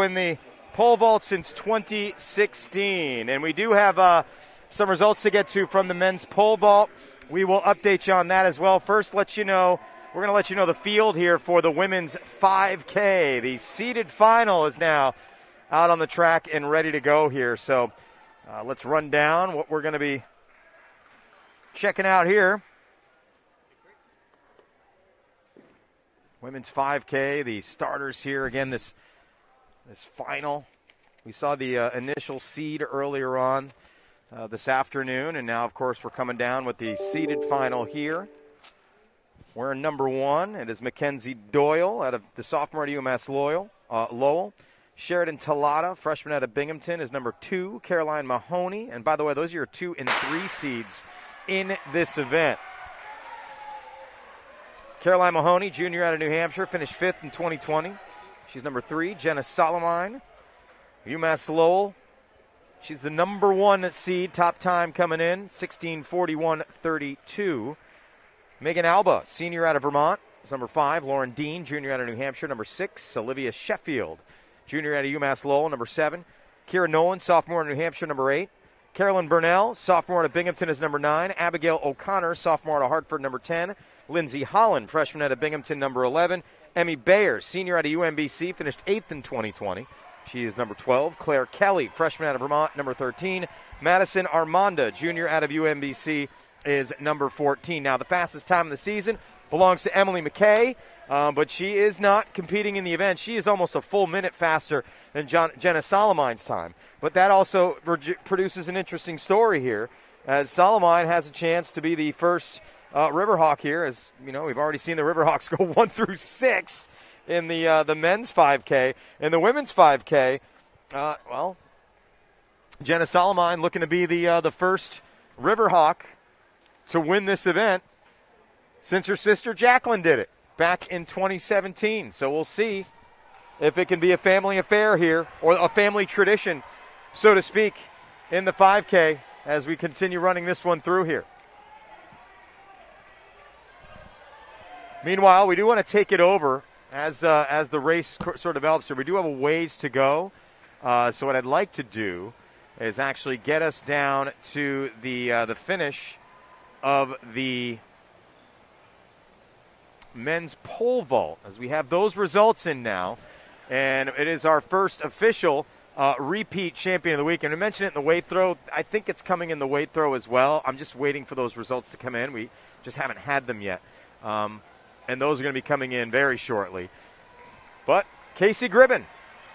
in the pole vault since 2016. And we do have some results to get to from the men's pole vault. We will update you on that as well. First, we're going to let you know the field here for the women's 5K. The seeded final is now out on the track and ready to go here. So let's run down what we're going to be checking out here. Women's 5K, the starters here. Again, this final. We saw the initial seed earlier on this afternoon, and now, of course, we're coming down with the seeded final here. We're in number 1. It is Mackenzie Doyle out of the sophomore at UMass Lowell. Sheridan Talata, freshman out of Binghamton, is number 2. Caroline Mahoney. And, by the way, those are your 2 and 3 seeds in this event. Caroline Mahoney, junior out of New Hampshire, finished 5th in 2020. She's number 3. Jenna Solomine, UMass Lowell. She's the number 1 seed, top time coming in, 16:41.32. Megan Alba, senior out of Vermont, is number 5. Lauren Dean, junior out of New Hampshire, number 6. Olivia Sheffield, junior out of UMass Lowell, number 7. Kira Nolan, sophomore in New Hampshire, number 8. Carolyn Burnell, sophomore out of Binghamton, is number 9. Abigail O'Connor, sophomore out of Hartford, number 10. Lindsay Holland, freshman out of Binghamton, number 11. Emmy Bayer, senior out of UMBC, finished 8th in 2020. She is number 12. Claire Kelly, freshman out of Vermont, number 13. Madison Armanda, junior out of UMBC, is number 14. Now, the fastest time of the season belongs to Emily McKay, but she is not competing in the event. She is almost a full minute faster than Jenna Solomine's time. But that also produces an interesting story here, as Solomine has a chance to be the first Riverhawk here. As you know, we've already seen the Riverhawks go 1 through 6 in the men's 5K. In the women's 5K, Jenna Solomine looking to be the first Riverhawk to win this event since her sister Jacqueline did it back in 2017. So we'll see if it can be a family affair here, or a family tradition, so to speak, in the 5K as we continue running this one through here. Meanwhile, we do want to take it over as the race sort of develops here. We do have a ways to go. So what I'd like to do is actually get us down to the finish of the men's pole vault, as we have those results in now. And it is our first official repeat champion of the week. And I mentioned it in the weight throw. I think it's coming in the weight throw as well. I'm just waiting for those results to come in. We just haven't had them yet. And those are going to be coming in very shortly. But Casey Gribben,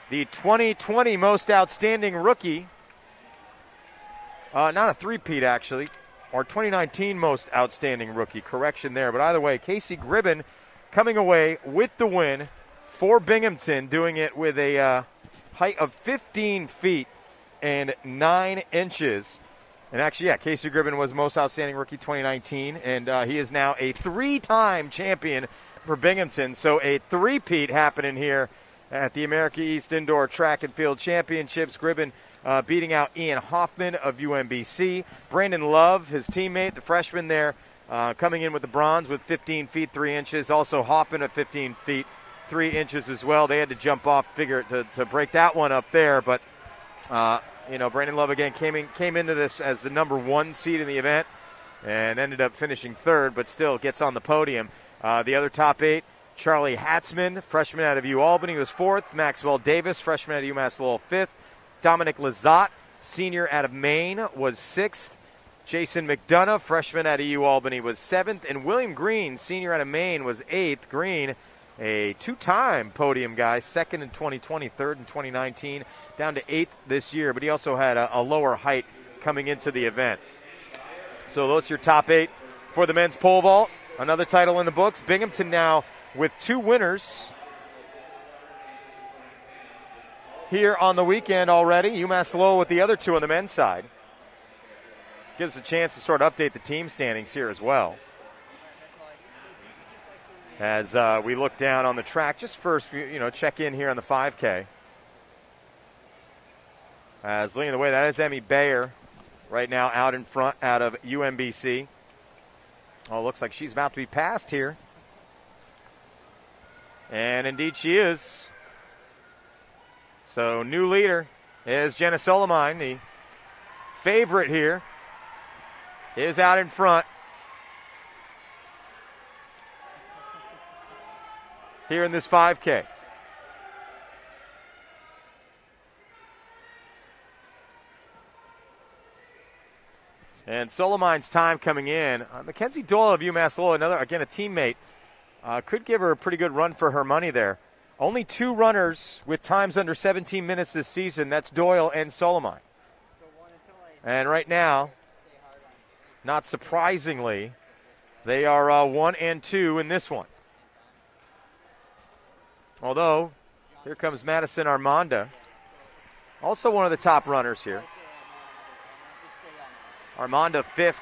the 2020 most outstanding rookie, not a three-peat actually, or 2019 most outstanding rookie, correction there. But either way, Casey Gribben coming away with the win for Binghamton, doing it with a height of 15 feet and 9 inches. And actually, yeah, Casey Gribben was most outstanding rookie 2019, and he is now a 3-time champion for Binghamton. So a three-peat happening here at the America East Indoor Track and Field Championships. Gribben beating out Ian Hoffman of UMBC. Brandon Love, his teammate, the freshman there, coming in with the bronze with 15 feet 3 inches. Also Hoffman at 15 feet 3 inches as well. They had to jump off, to break that one up there, but Brandon Love again came into this as the number 1 seed in the event and ended up finishing 3rd, but still gets on the podium. The other top 8, Charlie Hatzman, freshman out of UAlbany, was 4th. Maxwell Davis, freshman out of UMass Lowell, 5th. Dominic Lazat, senior out of Maine, was 6th. Jason McDonough, freshman out of UAlbany, was 7th. And William Green, senior out of Maine, was 8th. Green, a 2-time podium guy, 2nd in 2020, 3rd in 2019, down to 8th this year. But he also had a lower height coming into the event. So those are your top 8 for the men's pole vault. Another title in the books. Binghamton now with 2 winners here on the weekend already. UMass Lowell with the other 2 on the men's side. Gives us a chance to sort of update the team standings here as well. As we look down on the track, just first, check in here on the 5K. As leading the way, that is Emmy Bayer right now out in front out of UMBC. Oh, looks like she's about to be passed here. And indeed she is. So new leader is Jenna Solomine, the favorite here, is out in front. Here in this 5K. And Solomine's time coming in. Mackenzie Doyle of UMass Lowell, another, again, a teammate, could give her a pretty good run for her money there. Only 2 runners with times under 17 minutes this season. That's Doyle and Solomine. And right now, not surprisingly, they are 1 and 2 in this one. Although, here comes Madison Armanda, also one of the top runners here. Armanda 5th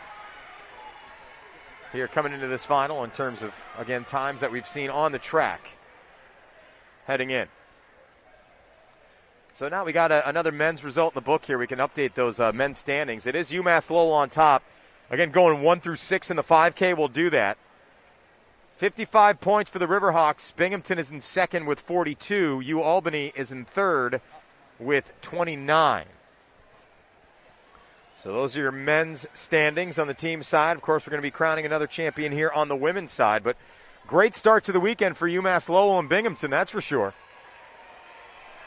here coming into this final in terms of, again, times that we've seen on the track heading in. So now we got another men's result in the book here. We can update those men's standings. It is UMass Lowell on top. Again, going 1 through 6 in the 5K, we'll do that. 55 points for the Riverhawks. Binghamton is in second with 42. UAlbany is in third with 29. So those are your men's standings on the team side. Of course, we're going to be crowning another champion here on the women's side. But great start to the weekend for UMass Lowell and Binghamton, that's for sure.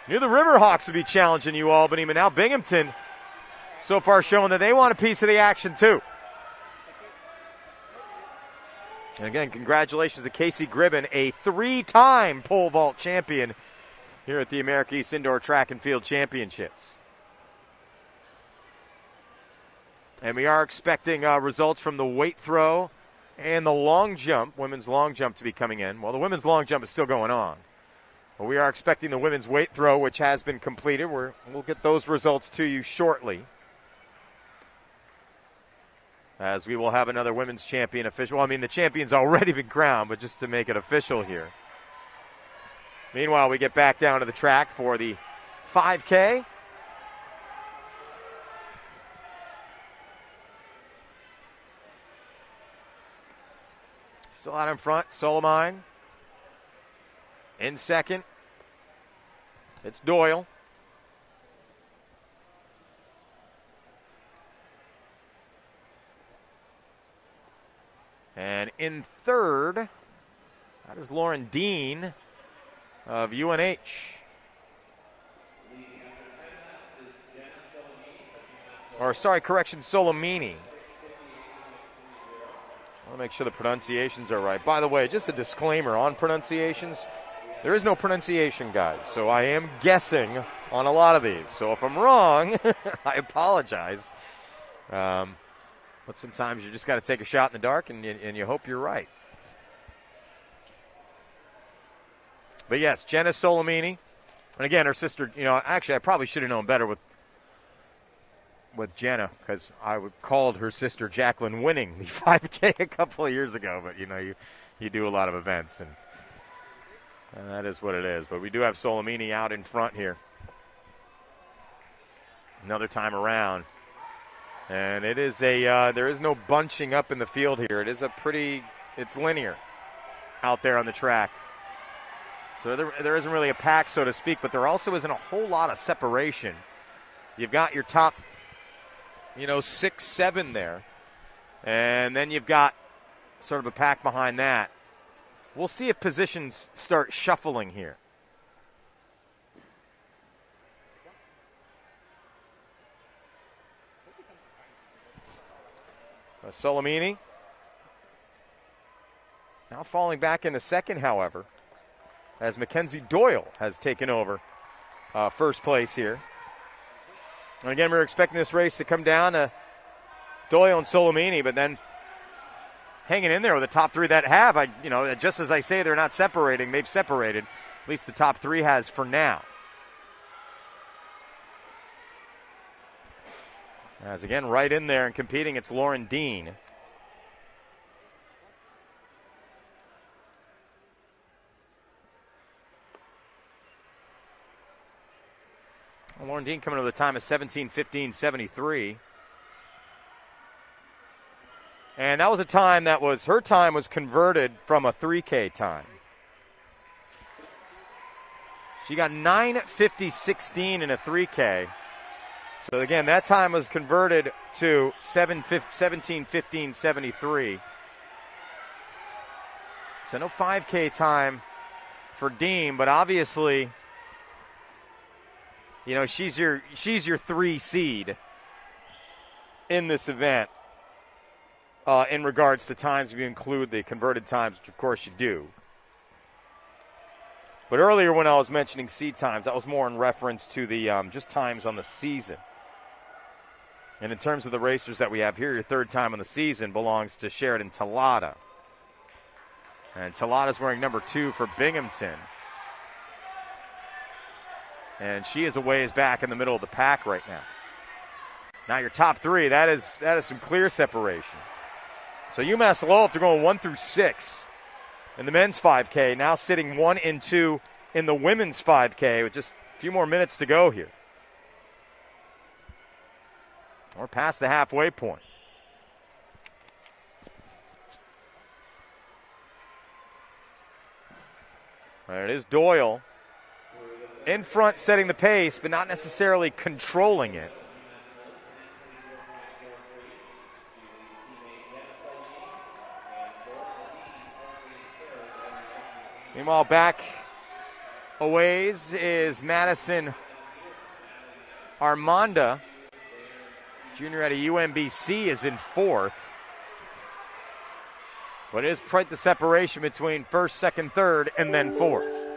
Knew the Riverhawks would be challenging UAlbany, but now Binghamton so far showing that they want a piece of the action too. And again, congratulations to Casey Gribben, a 3-time pole vault champion here at the America East Indoor Track and Field Championships. And we are expecting results from the weight throw and the long jump, women's long jump, to be coming in. Well, the women's long jump is still going on. But we are expecting the women's weight throw, which has been completed. We'll get those results to you shortly, as we will have another women's champion official. Well, I mean, the champion's already been crowned, but just to make it official here. Meanwhile, we get back down to the track for the 5K. Still out in front, Solomine. In second, it's Doyle. And in third, that is Lauren Dean of UNH. Or, sorry, correction, Solomini. I want to make sure the pronunciations are right. By the way, just a disclaimer on pronunciations. There is no pronunciation guide, so I am guessing on a lot of these. So if I'm wrong, I apologize. But sometimes you just got to take a shot in the dark, and you hope you're right. But yes, Jenna Solomini. And again, her sister, actually I probably should have known better with Jenna, because I called her sister Jacqueline winning the 5K a couple of years ago. But, you do a lot of events, and that is what it is. But we do have Solomini out in front here. Another time around. And it is there is no bunching up in the field here. It is it's linear out there on the track. So there isn't really a pack, so to speak, but there also isn't a whole lot of separation. You've got your top, 6, 7 there. And then you've got sort of a pack behind that. We'll see if positions start shuffling here. Solomini now falling back into second, however, as Mackenzie Doyle has taken over first place here. And again, we're expecting this race to come down to Doyle and Solomini, but then hanging in there with the top three that have, just as I say, they're not separating. They've separated. At least the top three has for now. As again, right in there and competing, it's Lauren Dean. Lauren Dean coming to the time of 17:15:73. And that was a time her time was converted from a 3K time. She got 9:50.16 in a 3K. So, again, that time was converted to 17:15.73. So no 5K time for Dean, but obviously, you know, she's your 3 seed in this event in regards to times if you include the converted times, which of course you do. But earlier when I was mentioning seed times, that was more in reference to the just times on the season. And in terms of the racers that we have here, your third time on the season belongs to Sheridan Talata. And Talata's wearing number 2 for Binghamton. And she is a ways back in the middle of the pack right now. Now your top 3, that is some clear separation. So UMass Lowell, if they're going 1 through 6 in the men's 5K, now sitting 1 and 2 in the women's 5K with just a few more minutes to go here. We're past the halfway point. There it is, Doyle in front setting the pace, but not necessarily controlling it. Meanwhile, back a ways is Madison Armanda. Junior out of UMBC is in 4th. But it is quite the separation between 1st, 2nd, 3rd, and then 4th.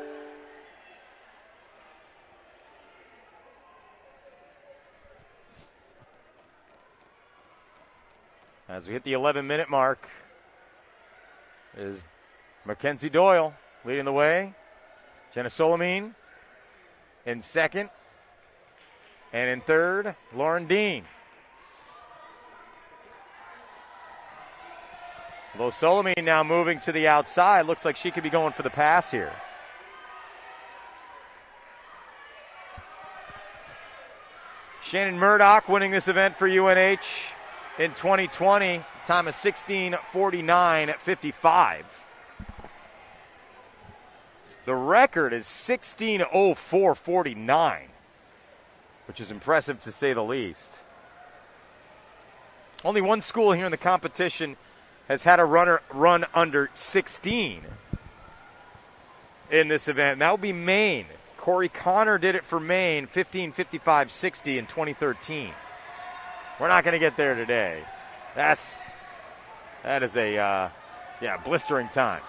As we hit the 11-minute mark, is Mackenzie Doyle leading the way. Jenna Solomine in 2nd. And in 3rd, Lauren Dean. Although Solomine now moving to the outside, looks like she could be going for the pass here. Shannon Murdoch winning this event for UNH in 2020. Time of 16:49.55. The record is 16:04.49, which is impressive to say the least. Only one school here in the competition has had a runner run under 16 in this event, and that would be Maine. Corey Connor did it for Maine, 15:55.60 in 2013. We're not going to get there today. That is a blistering time.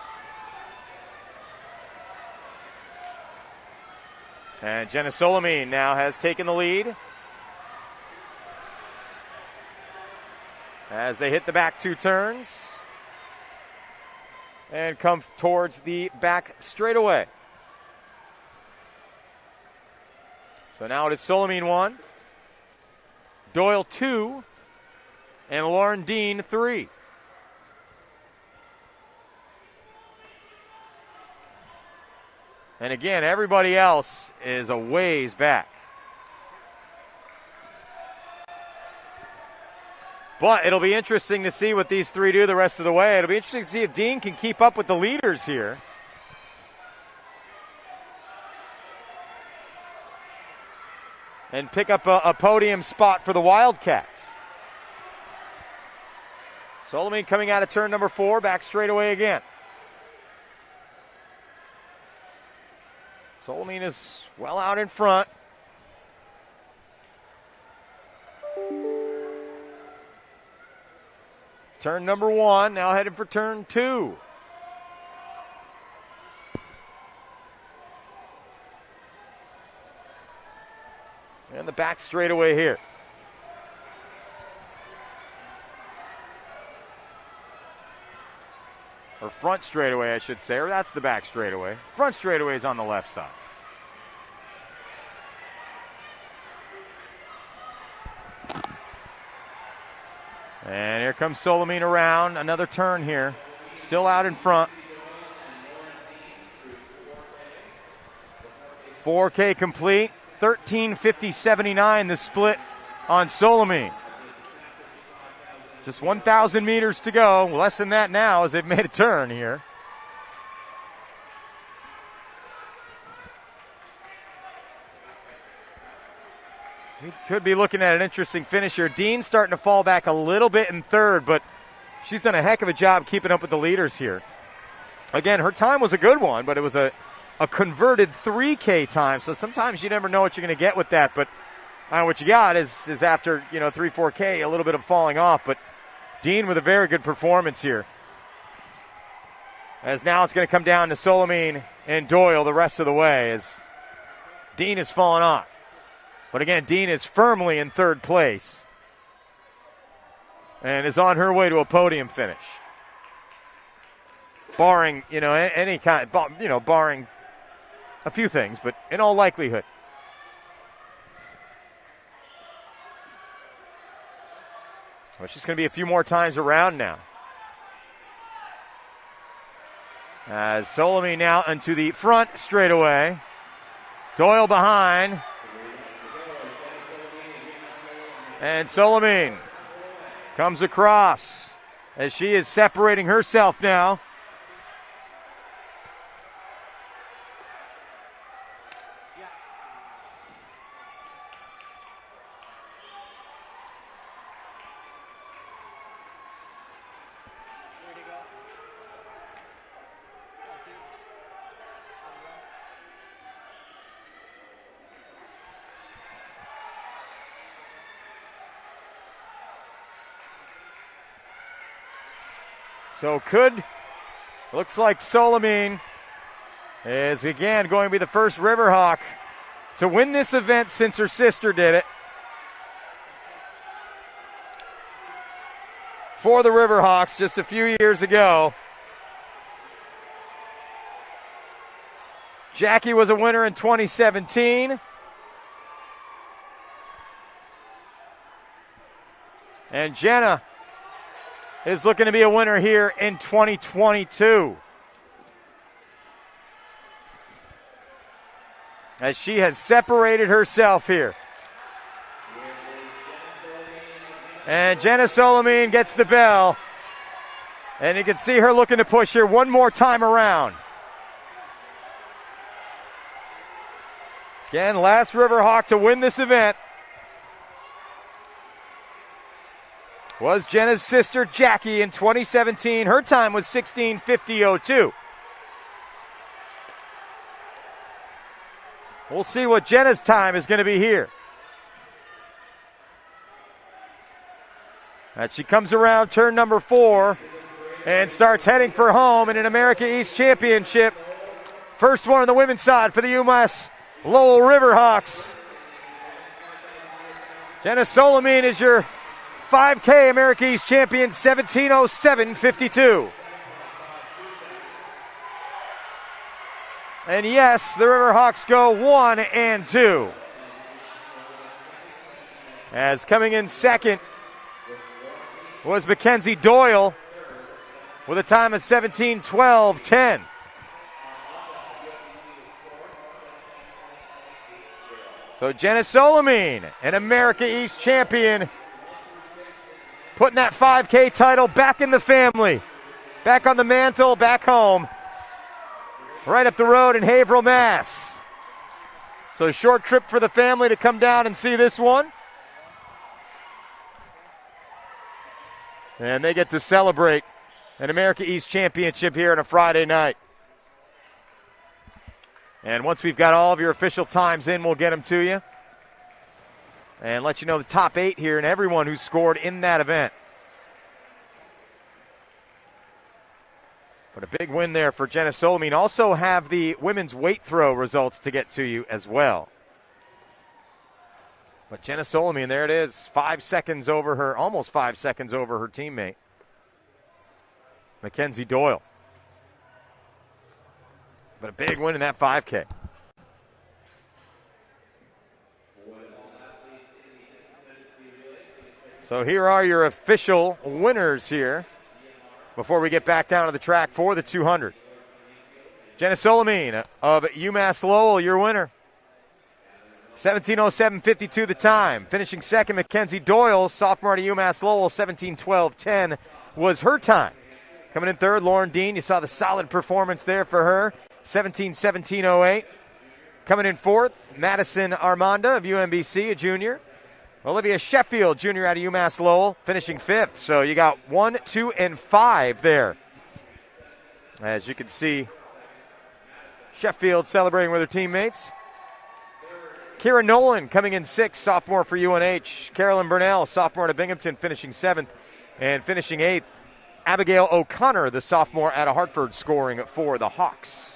And Jenna Solomine now has taken the lead as they hit the back 2 turns and come towards the back straightaway. So now it is Solomine 1, Doyle 2, and Lauren Dean 3. And again, everybody else is a ways back. But it'll be interesting to see what these 3 do the rest of the way. It'll be interesting to see if Dean can keep up with the leaders here. And pick up a podium spot for the Wildcats. Solomine coming out of turn number 4, back straightaway again. Solomine is well out in front. Turn number 1, now headed for turn 2. And the back straightaway here. Or front straightaway, I should say, or that's the back straightaway. Front straightaway is on the left side. And here comes Solomine around, another turn here. Still out in front. 4K complete, 13:50.79 the split on Solomine. Just 1,000 meters to go, less than that now as they've made a turn here. We could be looking at an interesting finish here. Dean's starting to fall back a little bit in third, but she's done a heck of a job keeping up with the leaders here. Again, her time was a good one, but it was a converted 3K time, so sometimes you never know what you're going to get with that. But what you got is after 3-4K, a little bit of falling off. But Dean with a very good performance here. As now it's going to come down to Solomine and Doyle the rest of the way as Dean has fallen off. But again, Dean is firmly in third place and is on her way to a podium finish. Barring, any kind, barring a few things, but in all likelihood. Well, it's just going to be a few more times around now. As Solomine now into the front straightaway. Doyle behind. And Solomine comes across as she is separating herself now. So looks like Solomine is again going to be the first Riverhawk to win this event since her sister did it. For the Riverhawks just a few years ago. Jackie was a winner in 2017. And Jenna is looking to be a winner here in 2022. As she has separated herself here. And Jenna Solomine gets the bell. And you can see her looking to push here one more time around. Again, last Riverhawk to win this event was Jenna's sister, Jackie, in 2017. Her time was 16:50.02. We'll see what Jenna's time is going to be here. And she comes around turn number 4 and starts heading for home in an America East Championship. First one on the women's side for the UMass Lowell Riverhawks. Jenna Solomine is your 5K America East champion, 17:07.52. And yes, the Riverhawks go 1 and 2. As coming in second was Mackenzie Doyle with a time of 17:12.10. So Jenna Solomine, an America East champion, putting that 5K title back in the family, back on the mantle, back home, right up the road in Haverhill, Mass. So a short trip for the family to come down and see this one. And they get to celebrate an America East championship here on a Friday night. And once we've got all of your official times in, we'll get them to you. And let you know the top 8 here and everyone who scored in that event. But a big win there for Jenna Solomine. Also have the women's weight throw results to get to you as well. But Jenna Solomine, there it is, 5 seconds over her, almost 5 seconds over her teammate, Mackenzie Doyle. But a big win in that 5K. So here are your official winners here before we get back down to the track for the 200. Jenna Solomine of UMass Lowell, your winner. 17:07.52 the time. Finishing second, Mackenzie Doyle, sophomore at UMass Lowell, 17:12.10 was her time. Coming in third, Lauren Dean. You saw the solid performance there for her, 17:17.08. Coming in fourth, Madison Armanda of UMBC, a junior. Olivia Sheffield, junior out of UMass Lowell, finishing fifth. So you got 1, 2, and 5 there. As you can see, Sheffield celebrating with her teammates. Kira Nolan coming in sixth, sophomore for UNH. Carolyn Burnell, sophomore out of Binghamton, finishing seventh. And finishing eighth, Abigail O'Connor, the sophomore out of Hartford, scoring for the Hawks.